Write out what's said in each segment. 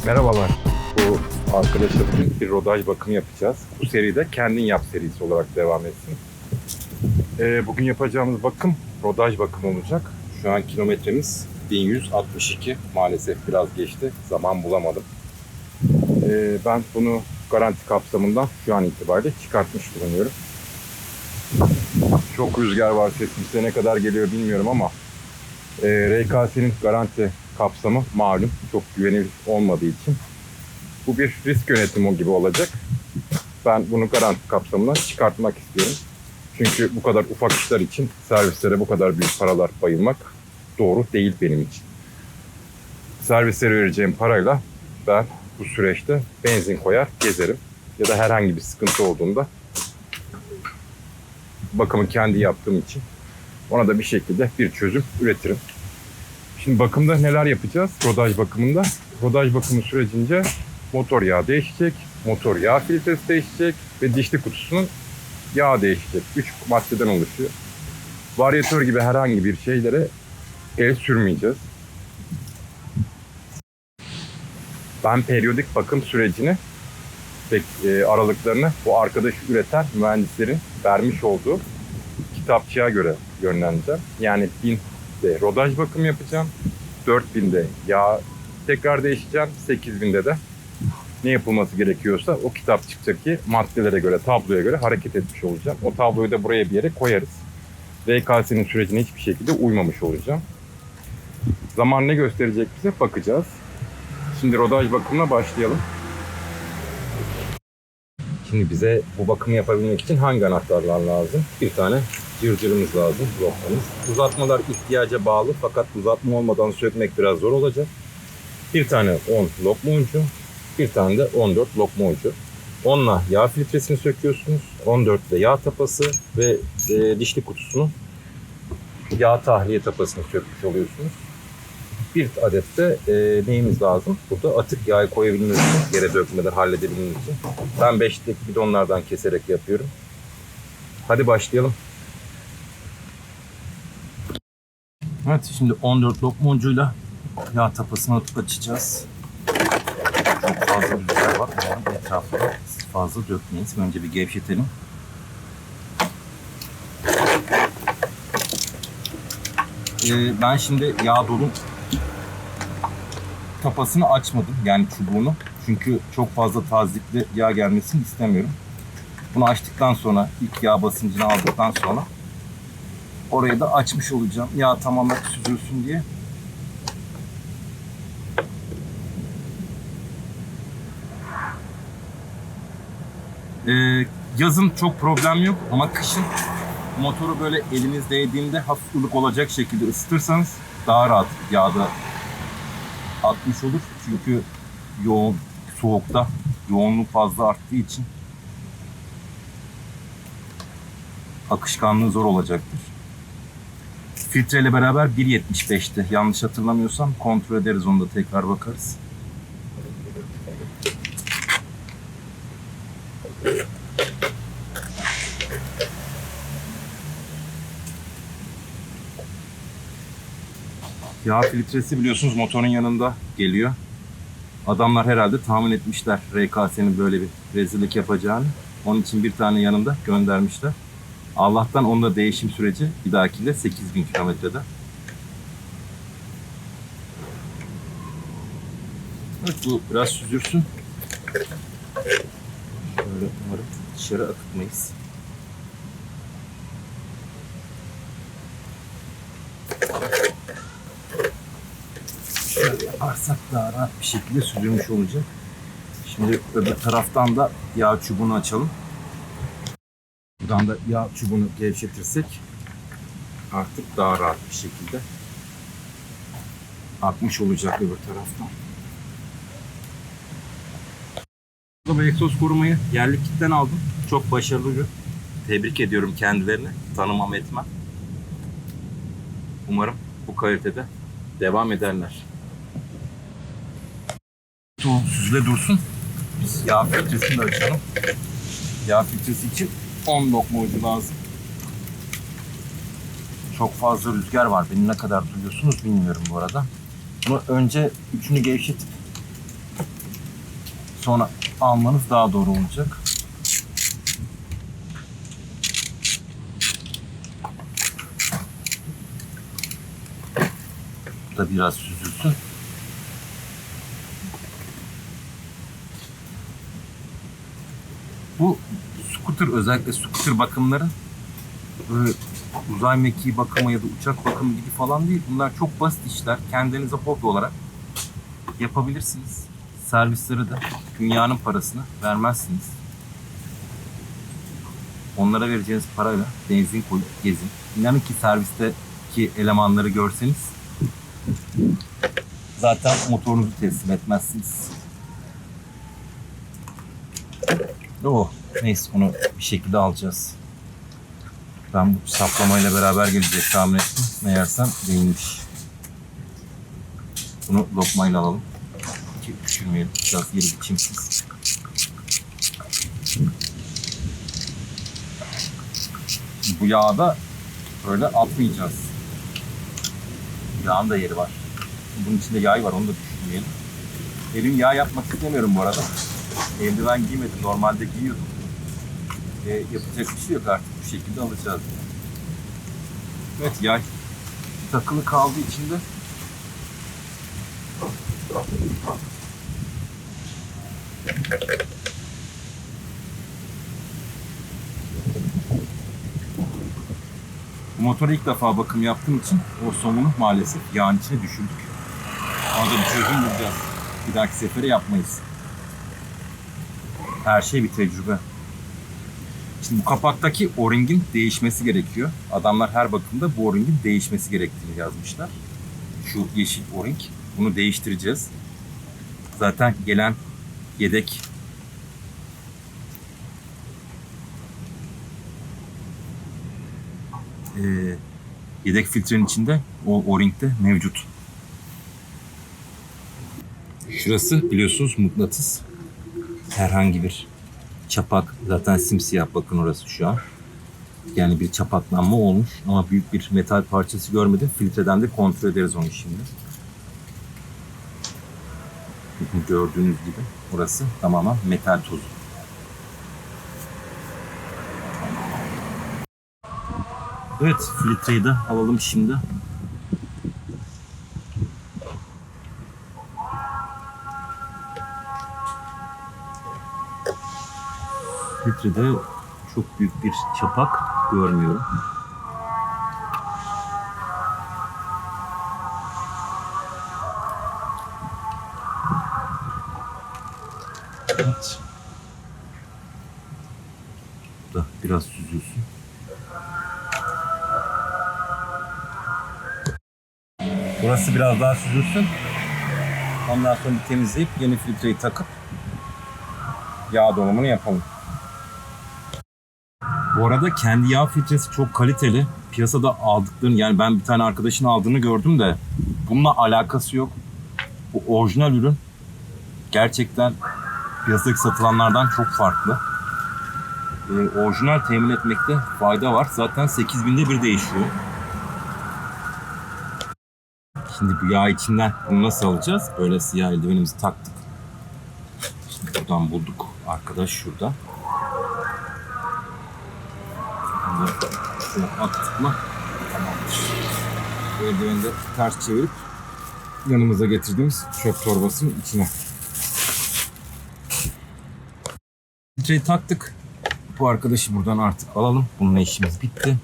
Merhabalar. Bu arkadaşla bugün bir rodaj bakımı yapacağız. Bu seride kendin yap serisi olarak devam etsin. Bugün yapacağımız bakım rodaj bakımı olacak. Şu an kilometremiz 1162. Maalesef biraz geçti. Zaman bulamadım. Ben bunu garanti kapsamından şu an itibariyle çıkartmış bulunuyorum. Çok rüzgar var, sesim size ne kadar geliyor bilmiyorum ama RKS'nin garanti kapsamı malum çok güvenilir olmadığı için bu bir risk yönetimi gibi olacak. Ben bunu garanti kapsamından çıkartmak istiyorum. Çünkü bu kadar ufak işler için servislere bu kadar büyük paralar bayılmak doğru değil benim için. Servislere vereceğim parayla ben bu süreçte benzin koyar gezerim. Ya da herhangi bir sıkıntı olduğunda bakımı kendi yaptığım için ona da bir şekilde bir çözüm üretirim. Şimdi bakımda neler yapacağız? Rodaj bakımında. Rodaj bakımı sürecince motor yağı değişecek, motor yağ filtresi değişecek ve dişli kutusunun yağı değişecek. 3 maddeden oluşuyor. Varyatör gibi herhangi bir şeylere el sürmeyeceğiz. Ben periyodik bakım sürecini ve aralıklarını bu arkadaş üreten mühendislerin vermiş olduğu kitapçığa göre yönlendireceğim. Yani 1000'de rodaj bakım yapacağım. 4000'de yağ tekrar değişeceğim. 8000'de de ne yapılması gerekiyorsa o kitapçıktaki maddelere göre, tabloya göre hareket etmiş olacağım. O tabloyu da buraya bir yere koyarız. RKS'nin sürecine hiçbir şekilde uymamış olacağım. Zaman ne gösterecek bize bakacağız. Şimdi rodaj bakımına başlayalım. Şimdi bize bu bakımı yapabilmek için hangi anahtarlar lazım? Bir tane cırcırımız lazım, lokmamız. Uzatmalar ihtiyaca bağlı fakat uzatma olmadan sökmek biraz zor olacak. Bir tane 10 lokma ucu, bir tane de 14 lokma ucu. 10'la yağ filtresini söküyorsunuz. 14 ile yağ tapası ve dişli kutusunun yağ tahliye tapasını sökmüş oluyorsunuz. Bir adet de neyimiz lazım? Burada atık yağı koyabilmemiz için, yere dökmeden halledebilmemiz için. Ben 5'lik bidonlardan keserek yapıyorum. Hadi başlayalım. Evet, şimdi 14 lokma ucuyla yağ tapasını atıp açacağız. Çok fazla rüzgar var. Umarım etrafına fazla dökmeyiz. Önce bir gevşetelim. Ben şimdi yağ dolu tapasını açmadım. Yani çubuğunu. Çünkü çok fazla tazyikli yağ gelmesini istemiyorum. Bunu açtıktan sonra, ilk yağ basıncını aldıktan sonra orayı da açmış olacağım. Yağ tamamen süzülsün diye. Yazın çok problem yok ama kışın motoru böyle eliniz değdiğinde hafif ılık olacak şekilde ısıtırsanız daha rahat yağda atmış olur. Çünkü yoğun soğukta yoğunluk fazla arttığı için akışkanlığı zor olacaktır. Filtreyle beraber 1.75'ti. Yanlış hatırlamıyorsam kontrol ederiz, onu da tekrar bakarız. Yağ filtresi biliyorsunuz motorun yanında geliyor. Adamlar herhalde tahmin etmişler RKS'nin böyle bir rezillik yapacağını. Onun için bir tane yanında göndermişler. Allah'tan onda değişim süreci bir dahakinde 8000 kilometrede. Evet, bu biraz süzülsün. Şöyle umarım dışarı akıtmayız. Şöyle yaparsak daha rahat bir şekilde süzülmüş olacak. Şimdi öbür taraftan da yağ çubuğunu açalım. Buradan da yağ çubuğunu gevşetirsek artık daha rahat bir şekilde akmış olacak öbür taraftan. Bu egzoz korumayı yerli kitten aldım. Çok başarılı ürün. Tebrik ediyorum kendilerini. Tanımam etmem. Umarım bu kalitede devam ederler. Süzüle dursun. Biz yağ filtresini de açalım. Yağ filtresi için 10 lokma ucu lazım. Çok fazla rüzgar var. Beni ne kadar duyuyorsunuz bilmiyorum bu arada. Bunu önce üçünü gevşetip sonra almanız daha doğru olacak. Bu da biraz süzülsün. Bu scooter, özellikle scooter bakımları böyle uzay mekiği bakımı ya da uçak bakımı gibi falan değil. Bunlar çok basit işler. Kendinize hobi olarak yapabilirsiniz. Servisleri de dünyanın parasını vermezsiniz. Onlara vereceğiniz parayla benzin koyup gezin. İnanın ki servisteki elemanları görseniz zaten motorunuzu teslim etmezsiniz. Neyse, onu bir şekilde alacağız. Ben bu saplamayla beraber gelecek tahmin ettim. Meğersem değilmiş. Bunu lokmayla alalım. Ki düşürmeyelim. Biraz yeri biçimsiz. Bu yağı da böyle atmayacağız. Yağın da yeri var. Bunun içinde yağ var, onu da düşünmeyelim. Elim yağ yapmak istemiyorum bu arada. Eldiven giymedim. Normalde giyiyordum. Yapacak bir şey yok, artık bu şekilde alacağız. Evet, yay takılı kaldığı için de bu motora ilk defa bakım yaptığım için o somunu maalesef yağın içine düşürdük. Orada bir çözüm bulacağız. Bir dahaki sefere yapmayız. Her şey bir tecrübe. Şimdi bu kapaktaki o-ringin değişmesi gerekiyor. Adamlar her bakımda bu o-ringin değişmesi gerektiğini yazmışlar. Şu yeşil o-ring. Bunu değiştireceğiz. Zaten gelen yedek yedek filtrenin içinde o o-ring de mevcut. Şurası biliyorsunuz mıknatıs. Herhangi bir çapak, zaten simsiyah, bakın orası şu an. Yani bir çapaklanma olmuş ama büyük bir metal parçası görmedim. Filtreden de kontrol ederiz onu şimdi. Gördüğünüz gibi orası tamamen metal tozu. Evet, filtreyi de alalım şimdi. Filtrede çok büyük bir çapak görmüyorum. Evet. Bu da biraz süzülsün. Burası biraz daha süzülsün. Ondan sonra temizleyip yeni filtreyi takıp yağ dolumunu yapalım. Bu arada kendi yağ filtresi çok kaliteli. Piyasada aldıklarını, yani ben bir tane arkadaşın aldığını gördüm de bununla alakası yok. Bu orijinal ürün gerçekten piyasadaki satılanlardan çok farklı. Orijinal temin etmekte fayda var. Zaten 8000'de bir değişiyor. Şimdi bu yağ içinden bunu nasıl alacağız? Böyle siyah eldivenimizi taktık. Şimdi buradan bulduk. Arkadaş şurada. Bunu şöyle attık mı tamamdır. Bu eldiveni de ters çevirip yanımıza getirdiğimiz çöp torbasının içine. Filtreyi taktık. Bu arkadaşı buradan artık alalım. Bununla işimiz bitti.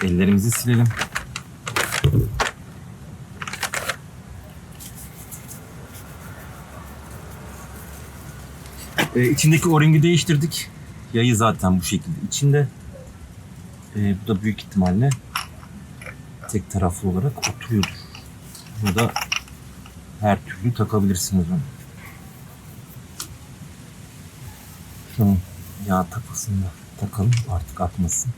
Ellerimizi silelim. İçindeki o-ringi değiştirdik. Yayı zaten bu şekilde içinde. Bu da büyük ihtimalle tek taraflı olarak oturuyordur. Bunu da her türlü takabilirsiniz onu. Şunun yağ tapasını da takalım, artık atmasın.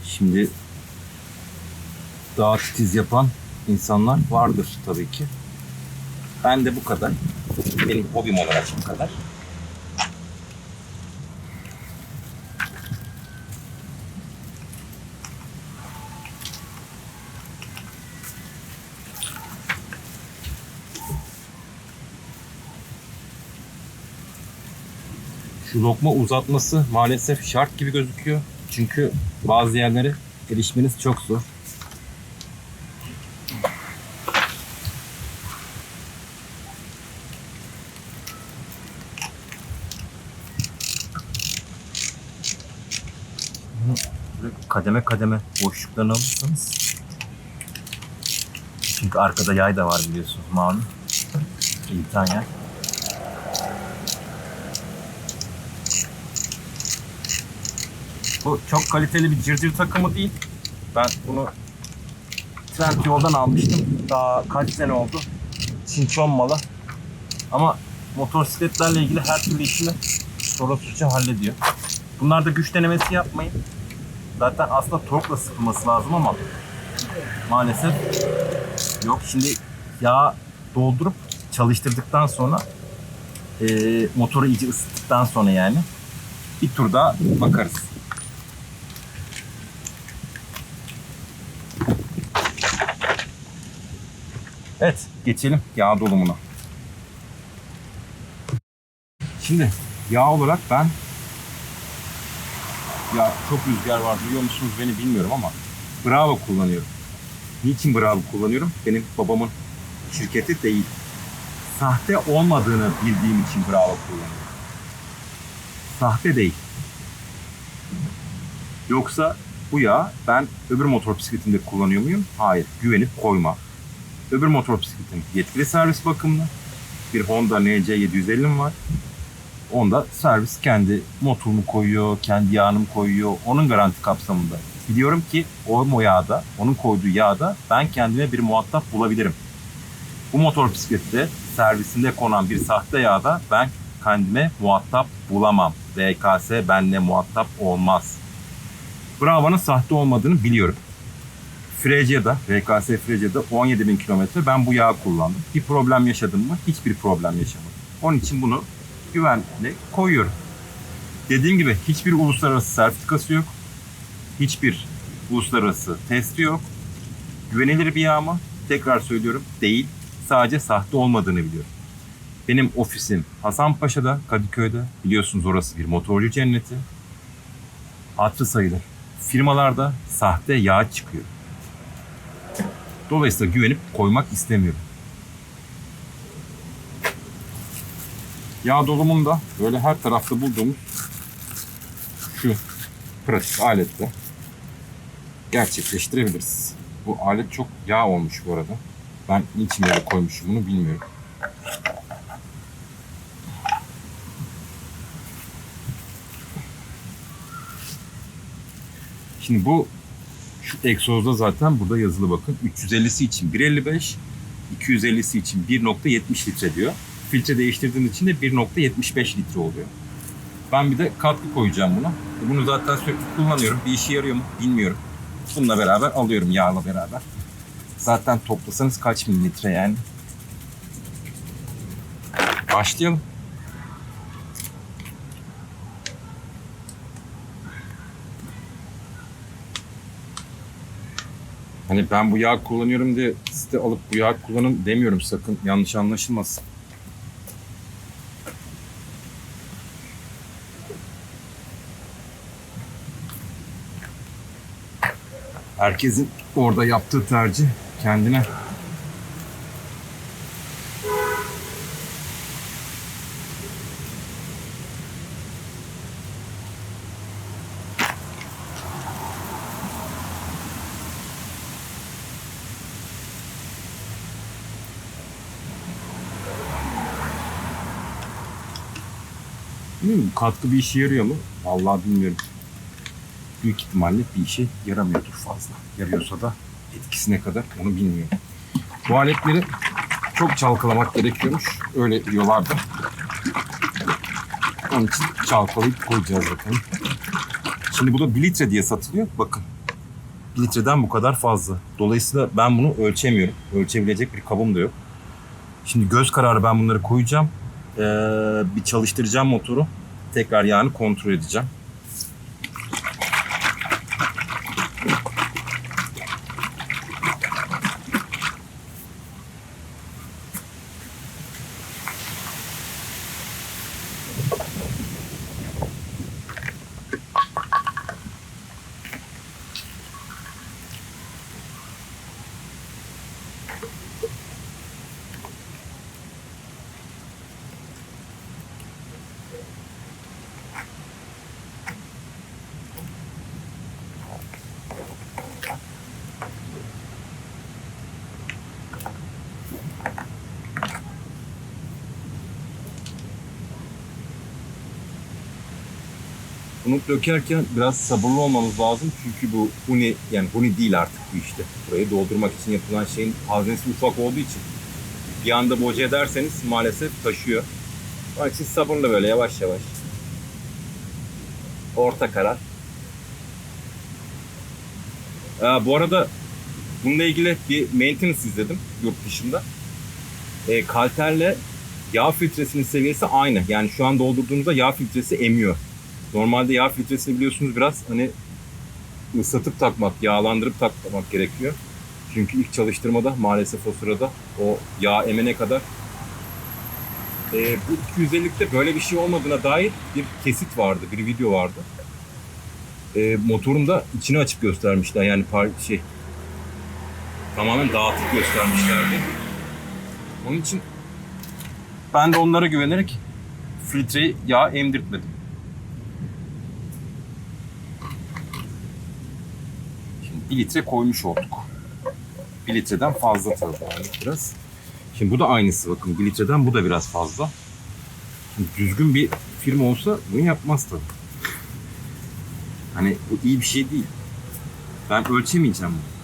Şimdi daha titiz yapan insanlar vardır tabii ki. Ben de bu kadar. Benim hobim olarak bu kadar. Şu lokma uzatması maalesef şart gibi gözüküyor. Çünkü bazı yerlere erişmeniz çok zor. Bunu böyle kademe kademe boşluklarını alırsanız. Çünkü arkada yay da var biliyorsunuz, malum. İlten yay. Bu çok kaliteli bir cırcır takımı değil. Ben bunu Trendyol'dan almıştım. Daha kaç sene oldu. Çinçon malı. Ama motosikletlerle ilgili her türlü işini Toros Uç'a hallediyor. Bunlarda güç denemesi yapmayın. Zaten aslında torkla sıkılması lazım ama maalesef yok. Şimdi yağ doldurup çalıştırdıktan sonra motoru iyice ısıttıktan sonra yani bir tur daha bakarız. Evet, geçelim yağ dolumuna. Şimdi yağ olarak ben, ya çok rüzgar var biliyor musunuz beni bilmiyorum ama Bravo kullanıyorum. Niçin Bravo kullanıyorum? Benim babamın şirketi değil. Sahte olmadığını bildiğim için Bravo kullanıyorum. Sahte değil. Yoksa bu yağ ben öbür motor bisikletimde kullanıyor muyum? Hayır. Güvenip koyma. Öbür motor bisikletim yetkili servis bakımlı. Bir Honda NC750'm var. Onda servis kendi motorunu koyuyor, kendi yağını koyuyor. Onun garanti kapsamında. Biliyorum ki o yağda, onun koyduğu yağda ben kendime bir muhatap bulabilirim. Bu motor bisiklette servisinde konan bir sahte yağda ben kendime muhatap bulamam. VKS benimle muhatap olmaz. Bravo'nun sahte olmadığını biliyorum. Fregia'da, VKS Fregia'da 17.000 kilometre ben bu yağı kullandım. Bir problem yaşadım mı? Hiçbir problem yaşamadım. Onun için bunu güvenle koyuyorum. Dediğim gibi hiçbir uluslararası sertifikası yok. Hiçbir uluslararası testi yok. Güvenilir bir yağ mı? Tekrar söylüyorum, değil. Sadece sahte olmadığını biliyorum. Benim ofisim Hasanpaşa'da, Kadıköy'de. Biliyorsunuz orası bir motorcu cenneti. Hatırı sayılır firmalarda sahte yağ çıkıyor. Dolayısıyla güvenip koymak istemiyorum. Yağ dolumunda böyle her tarafta bulduğumuz şu pratik aletle gerçekleştirebiliriz. Bu alet çok yağ olmuş bu arada. Ben niçin yere koymuşum bunu bilmiyorum. Şimdi bu şu egzozda zaten burada yazılı bakın. 350'si için 1.55, 250'si için 1.70 litre diyor. Filtre değiştirdiğim için de 1.75 litre oluyor. Ben bir de katkı koyacağım buna. Bunu zaten sürekli kullanıyorum. Bir işe yarıyor mu bilmiyorum. Bununla beraber alıyorum, yağla beraber. Zaten toplasanız kaç mililitre yani. Başlayalım. Hani ben bu yağ kullanıyorum diye size alıp bu yağ kullanın demiyorum, sakın yanlış anlaşılmasın. Herkesin orada yaptığı tercih kendine. Bilmiyorum, katkı bir işe yarıyor mu? Vallahi bilmiyorum. Büyük ihtimalle bir işe yaramıyordur fazla. Yarıyorsa da etkisi ne kadar onu bilmiyorum. Bu aletleri çok çalkalamak gerekiyormuş. Öyle diyorlardı. Onun için çalkalayıp koyacağız bakalım. Şimdi bu da 1 litre diye satılıyor. Bakın. 1 litreden bu kadar fazla. Dolayısıyla ben bunu ölçemiyorum. Ölçebilecek bir kabım da yok. Şimdi göz kararı ben bunları koyacağım. Bir çalıştıracağım motoru. Tekrar yağını kontrol edeceğim. Bunu dökerken biraz sabırlı olmamız lazım. Çünkü bu huni, yani huni değil artık bu işte. Burayı doldurmak için yapılan şeyin haznesi ufak olduğu için bir anda boca ederseniz maalesef taşıyor. Onun için sabırla böyle yavaş yavaş. Orta karar. Bu arada bununla ilgili bir maintenance izledim yurt dışında. Kalterle yağ filtresinin seviyesi aynı. Yani şu an doldurduğunuzda yağ filtresi emiyor. Normalde yağ filtresini biliyorsunuz biraz hani ıslatıp takmak, yağlandırıp takmak gerekiyor. Çünkü ilk çalıştırmada maalesef o sırada o yağ emene kadar bu 250'likte böyle bir şey olmadığına dair bir kesit vardı, bir video vardı. Motorun da içini açıp göstermişler. Yani tamamen dağıtıp göstermişlerdi. Onun için ben de onlara güvenerek filtreyi yağ emdirtmedim. Şimdi 1 litre koymuş olduk. 1 litreden fazla tabii yani biraz. Şimdi bu da aynısı, bakın 1 litreden bu da biraz fazla. Şimdi düzgün bir firma olsa bunu yapmaz tabii. Hani bu iyi bir şey değil. Ben ölçemeyeceğim bunu.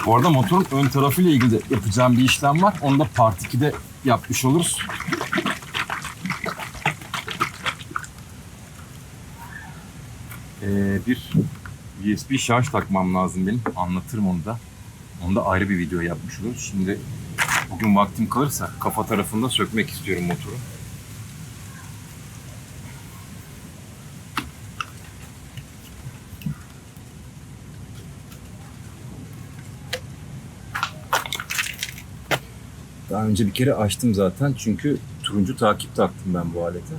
Bu arada motorun ön tarafıyla ilgili de yapacağım bir işlem var. Onu da Part 2'de yapmış oluruz. Bir USB şarj takmam lazım benim. Anlatırım onu da. Onu da ayrı bir video yapmış oluruz. Şimdi bugün vaktim kalırsa kafa tarafında sökmek istiyorum motoru. Daha önce bir kere açtım zaten çünkü turuncu takip taktım ben bu alete.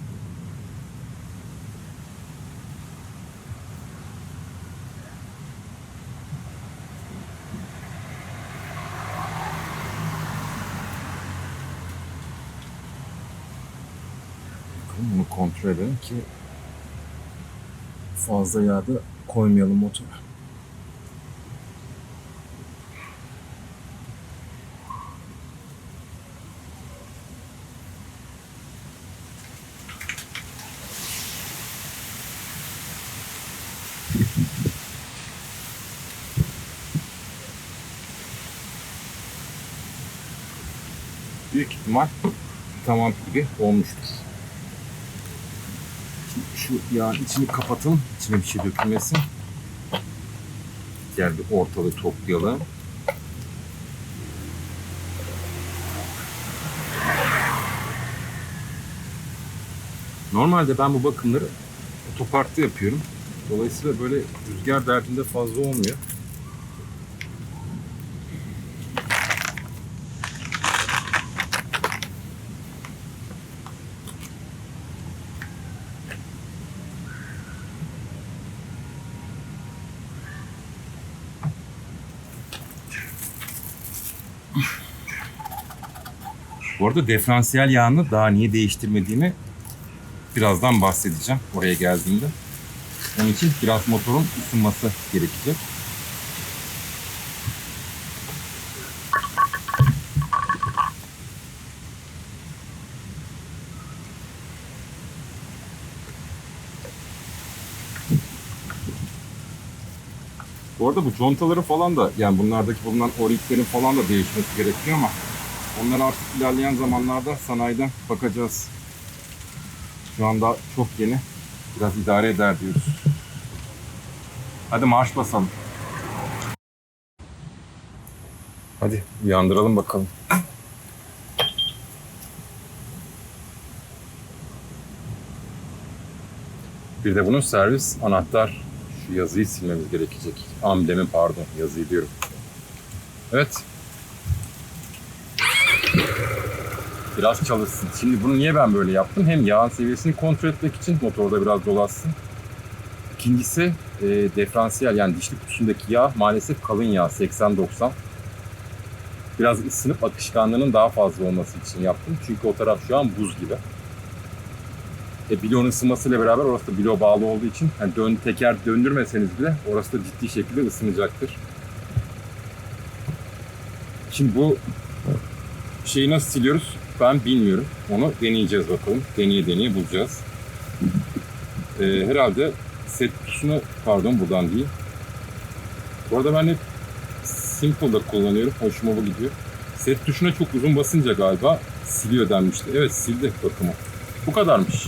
Bunu kontrol edelim ki fazla yağ da koymayalım motora. Büyük ihtimal tamam gibi olmuştur. Şimdi şu yağın içini kapatalım. İçine bir şey dökülmesin. Gel bir ortalığı toplayalım. Normalde ben bu bakımları otoparkta yapıyorum. Dolayısıyla böyle rüzgar derdinde fazla olmuyor. Bu arada diferansiyel yağını daha niye değiştirmediğimi birazdan bahsedeceğim oraya geldiğimde. Onun için biraz motorun ısınması gerekecek. Bu arada bu contaları falan da, yani bunlardaki bulunan o-ringlerin falan da değişmesi gerekiyor ama onları artık ilerleyen zamanlarda sanayiden bakacağız. Şu anda çok yeni. Biraz idare eder diyoruz. Hadi marş basalım. Hadi uyandıralım bakalım. Bir de bunun servis anahtar, şu yazıyı silmemiz gerekecek. Amblemin, pardon, yazıyı diyorum. Evet. Biraz çalışsın. Şimdi bunu niye ben böyle yaptım? Hem yağın seviyesini kontrol etmek için, motorda biraz dolaşsın. İkincisi diferansiyel, yani dişli kutusundaki yağ maalesef kalın yağ, 80-90. Biraz ısınıp akışkanlığının daha fazla olması için yaptım. Çünkü o taraf şu an buz gibi. Bloğun ısınmasıyla beraber orası da bloğa bağlı olduğu için yani teker döndürmeseniz bile orası da ciddi şekilde ısınacaktır. Şimdi bu şeyi nasıl siliyoruz ben bilmiyorum. Onu deneyeceğiz bakalım. Deneye bulacağız. Herhalde set tuşunu buradan değil. Bu arada ben hep Simple'da kullanıyorum. Hoşuma bu gidiyor. Set tuşuna çok uzun basınca galiba siliyor denmişti. Evet sildi bakımı. Bu kadarmış.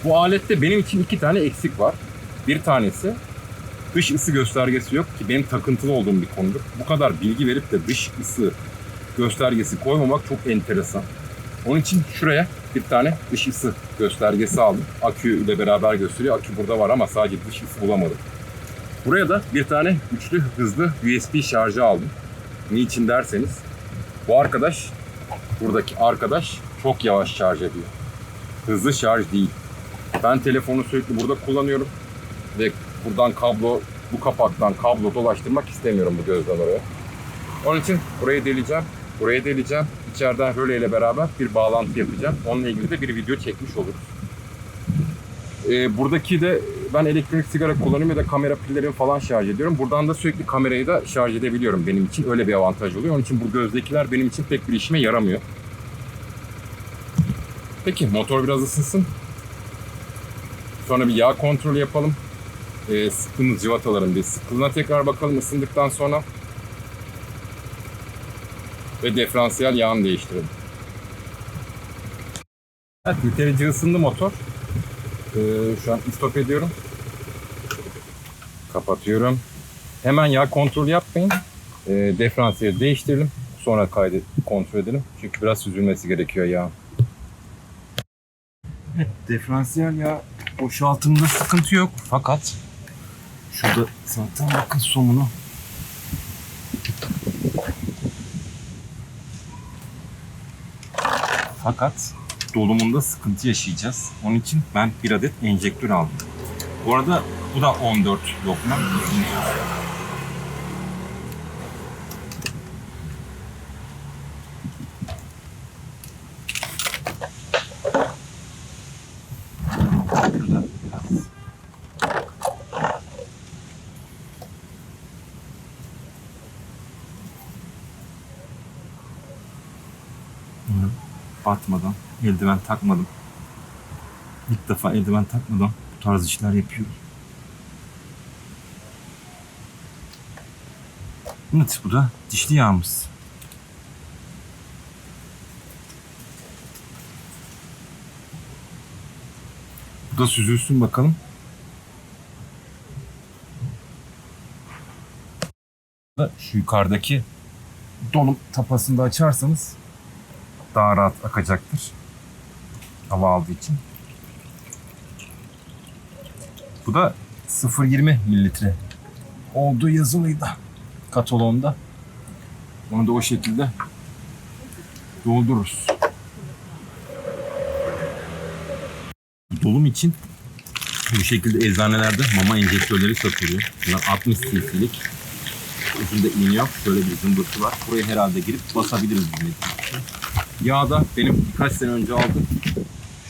Bu alette benim için 2 tane eksik var. Bir tanesi dış ısı göstergesi yok ki benim takıntılı olduğum bir konudur. Bu kadar bilgi verip de dış ısı göstergesi koymamak çok enteresan. Onun için şuraya bir tane dış ısı göstergesi aldım. Akü ile beraber gösteriyor. Akü burada var ama sadece dış ısı bulamadım. Buraya da bir tane güçlü hızlı USB şarjı aldım. Niçin derseniz bu arkadaş, buradaki arkadaş çok yavaş şarj ediyor. Hızlı şarj değil. Ben telefonu sürekli burada kullanıyorum ve buradan bu kapaktan kablo dolaştırmak istemiyorum bu gözden oraya. Onun için burayı deleceğim. İçeriden röle ile beraber bir bağlantı yapacağım. Onunla ilgili de bir video çekmiş oluruz. Buradaki de ben elektronik sigara kullanıyorum ya da kamera pillerimi falan şarj ediyorum. Buradan da sürekli kamerayı da şarj edebiliyorum benim için. Öyle bir avantaj oluyor. Onun için bu gözdekiler benim için pek bir işime yaramıyor. Peki motor biraz ısınsın. Sonra bir yağ kontrolü yapalım. Sıktığımız cıvataların bir sıklığına tekrar bakalım ısındıktan sonra. Ve diferansiyel yağını değiştirelim. Evet, yeterince ısındı motor. Şu an stop ediyorum. Kapatıyorum. Hemen yağ kontrolü yapmayın. Diferansiyeli değiştirelim. Sonra kontrol edelim. Çünkü biraz süzülmesi gerekiyor yağ. Evet, diferansiyel yağ boşaltımında sıkıntı yok. Fakat şurada zaten bakın somunu. Fakat dolumunda sıkıntı yaşayacağız. Onun için ben bir adet enjektör aldım. Bu arada bu da 14 lokma. Batmadan, eldiven takmadım. İlk defa eldiven takmadan bu tarz işler yapıyorum. Evet, bu da dişli yağımız. Bu da süzülsün bakalım. Şu yukarıdaki dolum tapasını da açarsanız daha rahat akacaktır. Hava aldığı için. Bu da 0,20 mililitre olduğu yazılıydı kataloğunda. Onu da o şekilde doldururuz. Dolum için bu şekilde eczanelerde mama enjektörleri satılıyor. Bunlar 60 cc'lik. Ucunda iğne yok. Şöyle bir zımbırtı var. Buraya herhalde girip basabiliriz. Yağ da benim birkaç sene önce aldım.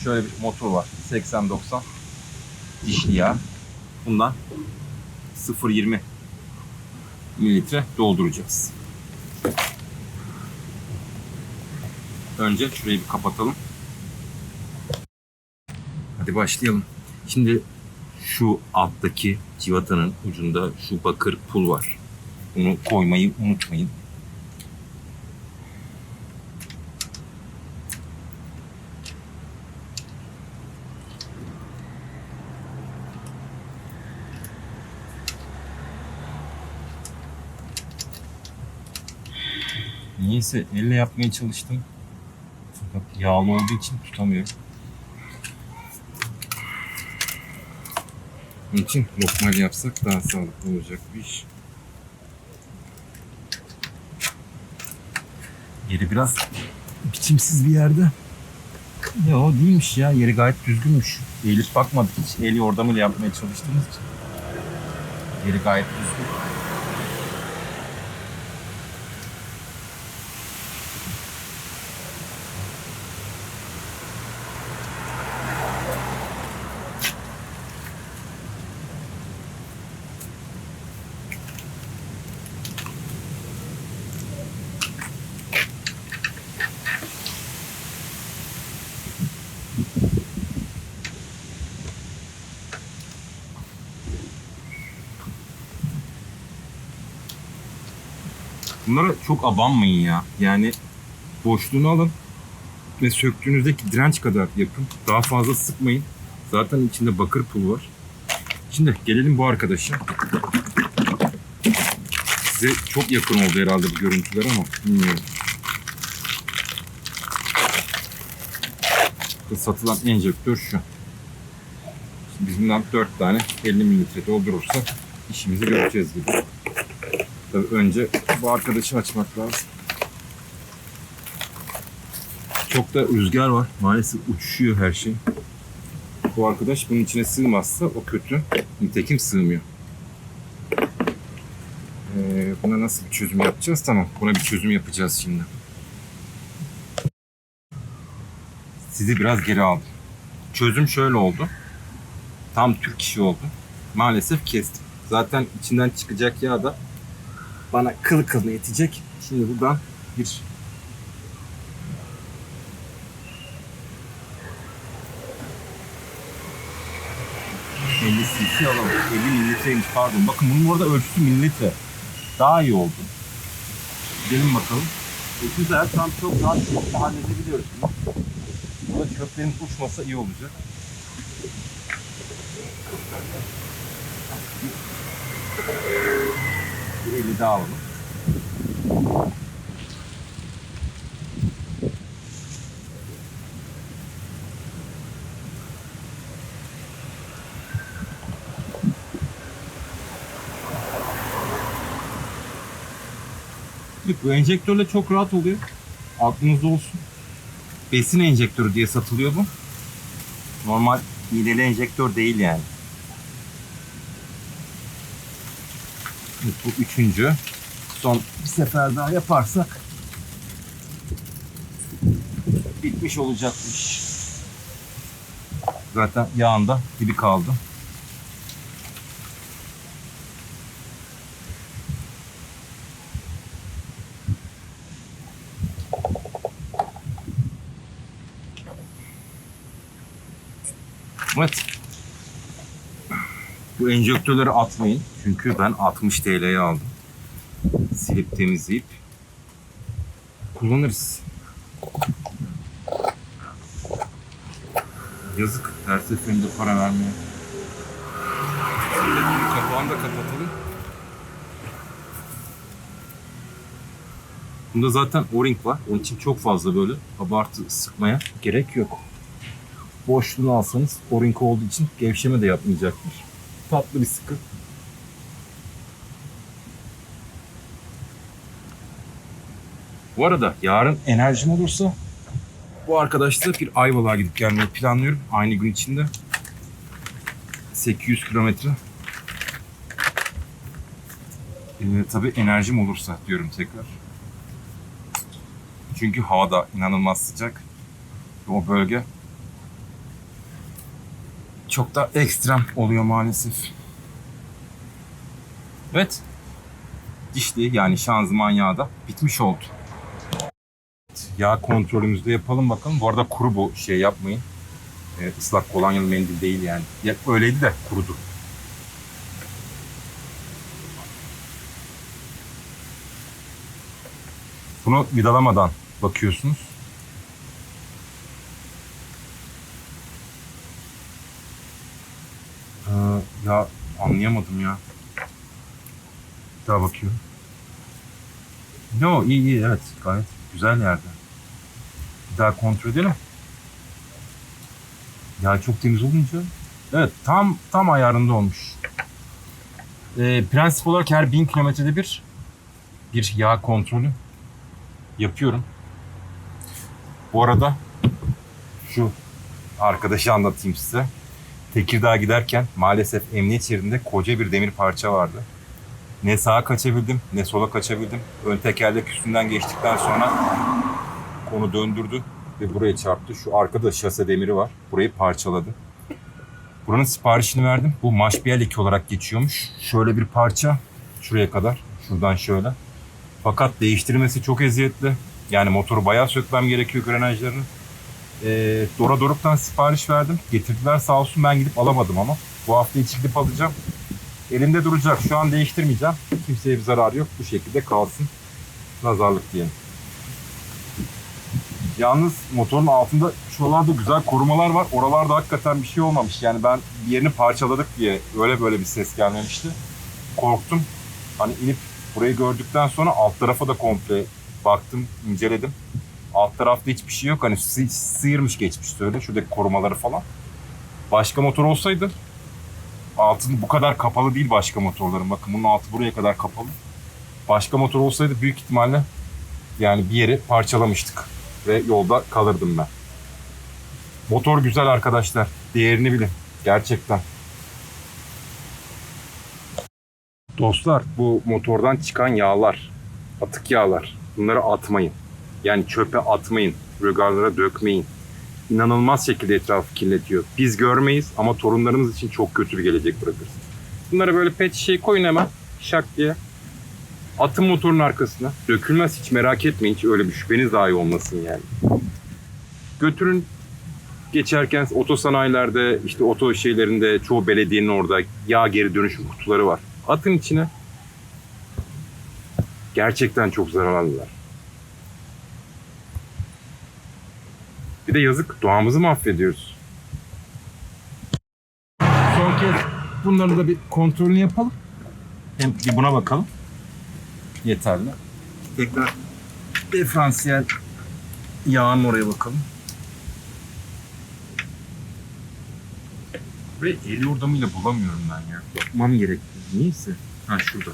Şöyle bir motor var. 80-90 dişli yağ. Bundan 0,20 mililitre dolduracağız. Önce şurayı bir kapatalım. Hadi başlayalım. Şimdi şu alttaki civatanın ucunda şu bakır pul var. Bunu koymayı unutmayın. Niyeyse elle yapmaya çalıştım. Fakat yağlı olduğu için tutamıyorum. Onun için lokmayla yapsak daha sağlıklı olacak bir iş. Yeri biraz biçimsiz bir yerde. Yo değilmiş ya. Yeri gayet düzgünmüş. Eğilip bakmadık hiç. El yordamıyla yapmaya çalıştığımız için. Yeri gayet düzgün. Bunlara çok abanmayın ya. Yani boşluğunu alın ve söktüğünüzdeki direnç kadar yapın. Daha fazla sıkmayın. Zaten içinde bakır pul var. Şimdi gelelim bu arkadaşa. Size çok yakın oldu herhalde bu görüntüler ama bilmiyorum. Satılan enjektör şu. Biz bundan 4 tane 50 mililitre doldurursak işimizi göreceğiz gibi. Tabii önce bu arkadaşı açmak lazım. Çok da rüzgar var. Maalesef uçuşuyor her şey. Bu arkadaş bunun içine sığmazsa o kötü. Nitekim sığmıyor. Buna nasıl bir çözüm yapacağız? Tamam. Buna bir çözüm yapacağız şimdi. Sizi biraz geri aldım. Çözüm şöyle oldu. Tam Türk işi oldu. Maalesef kestim. Zaten içinden çıkacak yağ da bana kıl kılına yetecek. Şimdi buradan bir 50 cc alalım. 50 mililitreymiş pardon. Bakın bunun orada ölçüsü mililitre. Daha iyi oldu. Gidelim bakalım. Güzel. Tam çok rahat bir şekilde halledebiliyoruz bunu. Burada çöplerin uçmasa iyi olacak. Bir 50 daha alalım. Bu enjektörle çok rahat oluyor. Aklınızda olsun. Besin enjektörü diye satılıyor bu. Normal iğneli enjektör değil yani. Bu üçüncü. Son bir sefer daha yaparsak bitmiş olacakmış. Zaten yağında gibi kaldı. Evet. Bu enjektörleri atmayın. Çünkü ben 60 TL'ye aldım. Silip temizleyip kullanırız. Yazık. Her seferinde para vermeye. Kapağını da kapatalım. Bunda zaten O-ring var. Onun için çok fazla böyle abartı sıkmaya gerek yok. Boşluğunu alsanız O-ring olduğu için gevşeme de yapmayacaktır. Tatlı bir sıkı. Bu arada yarın enerjim olursa bu arkadaşla bir Ayvalık'a gidip gelmeyi planlıyorum. Aynı gün içinde. 800 kilometre. Tabii enerjim olursa diyorum tekrar. Çünkü hava da inanılmaz sıcak. O bölge çok da ekstrem oluyor maalesef. Evet. Dişli yani şanzıman yağı da bitmiş oldu. Yağ kontrolümüzü de yapalım bakalım. Bu arada kuru bu şey yapmayın. Islak kolonyalı mendil değil yani. Ya, öyleydi de kurudu. Bunu vidalamadan bakıyorsunuz. Ya anlayamadım ya. Bir daha bakıyorum. No, iyi evet gayet güzel yerde. Bir daha kontrol edelim. Ya çok temiz olunca. Evet tam ayarında olmuş. Prensip olarak her 1000 kilometrede bir yağ kontrolü yapıyorum. Bu arada şu arkadaşı anlatayım size. Tekirdağ'a giderken maalesef emniyet şeridinde koca bir demir parça vardı. Ne sağa kaçabildim ne sola kaçabildim. Ön tekerlek üstünden geçtikten sonra konu döndürdü ve buraya çarptı. Şu arkada şase demiri var. Burayı parçaladı. Buranın siparişini verdim. Bu Maşbiyel olarak geçiyormuş. Şöyle bir parça şuraya kadar. Şuradan şöyle. Fakat değiştirmesi çok eziyetli. Yani motoru bayağı sökmem gerekiyor grenajlarını. Dora Doruk'tan sipariş verdim. Getirdiler sağ olsun, ben gidip alamadım ama. Bu hafta içi gidip alacağım. Elimde duracak. Şu an değiştirmeyeceğim. Kimseye bir zararı yok. Bu şekilde kalsın. Nazarlık diyelim. Yalnız motorun altında şuralarda güzel korumalar var. Oralarda hakikaten bir şey olmamış. Yani ben bir yerini parçaladık diye öyle böyle bir ses gelmemişti. Korktum. Hani inip burayı gördükten sonra alt tarafa da komple baktım, inceledim. Alt tarafta hiçbir şey yok. Hani sıyırmış geçmiş öyle. Şuradaki korumaları falan. Başka motor olsaydı, altı bu kadar kapalı değil başka motorların. Bakın bunun altı buraya kadar kapalı. Başka motor olsaydı büyük ihtimalle yani bir yeri parçalamıştık. Ve yolda kalırdım ben. Motor güzel arkadaşlar. Değerini bilin. Gerçekten. Dostlar, bu motordan çıkan yağlar, atık yağlar, bunları atmayın. Yani çöpe atmayın. Rögarlara dökmeyin. İnanılmaz şekilde etrafı kirletiyor. Biz görmeyiz ama torunlarımız için çok kötü bir gelecek bırakırız. Bunları böyle pet şişeye koyun hemen. Şak diye. Atın motorun arkasına. Dökülmez, hiç merak etmeyin. Hiç öyle bir şüpheniz dahi olmasın yani. Götürün, geçerken otosanayilerde, işte oto şeylerinde, çoğu belediyenin orada yağ geri dönüşüm kutuları var. Atın içine. Gerçekten çok zararlılar. Bir de yazık, doğamızı mahvediyoruz. Son kez bunların da bir kontrolünü yapalım. Hem bir buna bakalım. Yeterli. Tekrar diferansiyel yağın oraya bakalım. Ve el yordamıyla bulamıyorum ben ya. Bakmam gerekti. Neyse. Ha, şurada.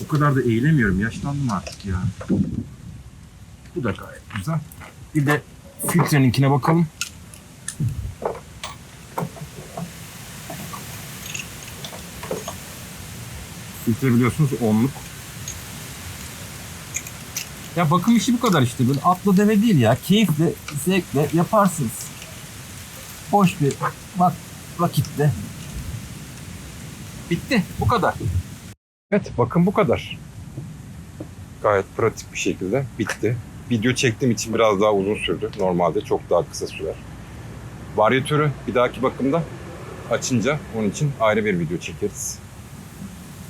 O kadar da eğilemiyorum. Yaşlandım artık ya. Bu da gayet güzel. Bir de filtreninkine bakalım. Filtre biliyorsunuz 10'luk. Ya bakım işi bu kadar işte. Böyle atla deve değil ya. Keyifle, zevkle yaparsınız. Boş bir vakitte. Bitti. Bu kadar. Evet, bakın bu kadar. Gayet pratik bir şekilde bitti. Video çektiğim için biraz daha uzun sürdü. Normalde çok daha kısa sürer. Varyatörü bir dahaki bakımda açınca onun için ayrı bir video çekeriz.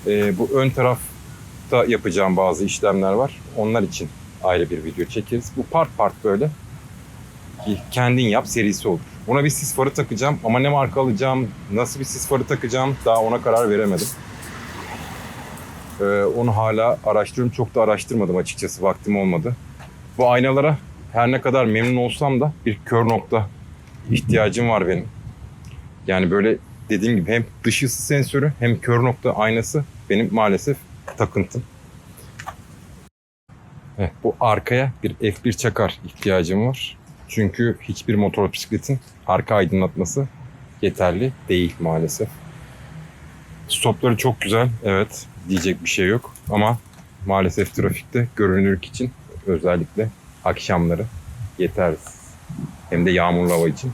Bu ön tarafta yapacağım bazı işlemler var. Onlar için ayrı bir video çekeriz. Bu part böyle kendin yap serisi olur. Ona bir sis farı takacağım ama ne marka alacağım, nasıl bir sis farı takacağım daha ona karar veremedim. Onu hala araştırıyorum. Çok da araştırmadım açıkçası. Vaktim olmadı. Bu aynalara her ne kadar memnun olsam da bir kör nokta ihtiyacım var benim. Yani böyle dediğim gibi hem dış ısı sensörü hem kör nokta aynası benim maalesef takıntım. Evet, bu arkaya bir F1 çakar ihtiyacım var. Çünkü hiçbir motor bisikletin arka aydınlatması yeterli değil maalesef. Stopları çok güzel, evet, diyecek bir şey yok. Ama maalesef trafikte görünürlük için özellikle akşamları yetersiz. Hem de yağmurlu hava için.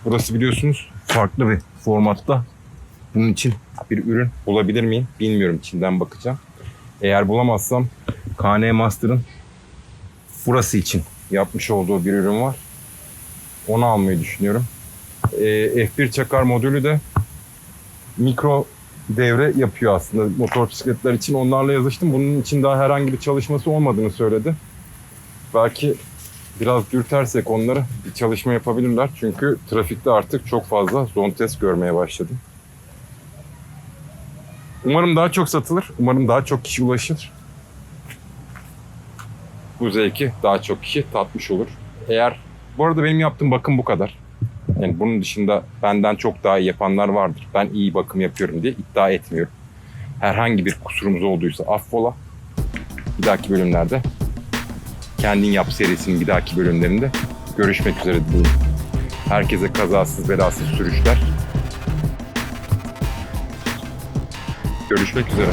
Burası biliyorsunuz farklı bir formatta. Bunun için bir ürün bulabilir miyim bilmiyorum. Çin'den bakacağım. Eğer bulamazsam KN Master'ın burası için yapmış olduğu bir ürün var. Onu almayı düşünüyorum. F1 çakar modülü de mikro devre yapıyor aslında motor bisikletler için. Onlarla yazıştım. Bunun için daha herhangi bir çalışması olmadığını söyledi. Belki biraz dürtersek onları bir çalışma yapabilirler. Çünkü trafikte artık çok fazla zone test görmeye başladım. Umarım daha çok satılır. Umarım daha çok kişi ulaşır. Bu zevki daha çok kişi tatmış olur. Bu arada benim yaptığım bakım bu kadar. Yani bunun dışında benden çok daha iyi yapanlar vardır. Ben iyi bakım yapıyorum diye iddia etmiyorum. Herhangi bir kusurumuz olduysa affola. Bir dahaki bölümlerde Kendin Yap serisinin bir dahaki bölümlerinde görüşmek üzere dilerim. Herkese kazasız belasız sürüşler. Görüşmek üzere.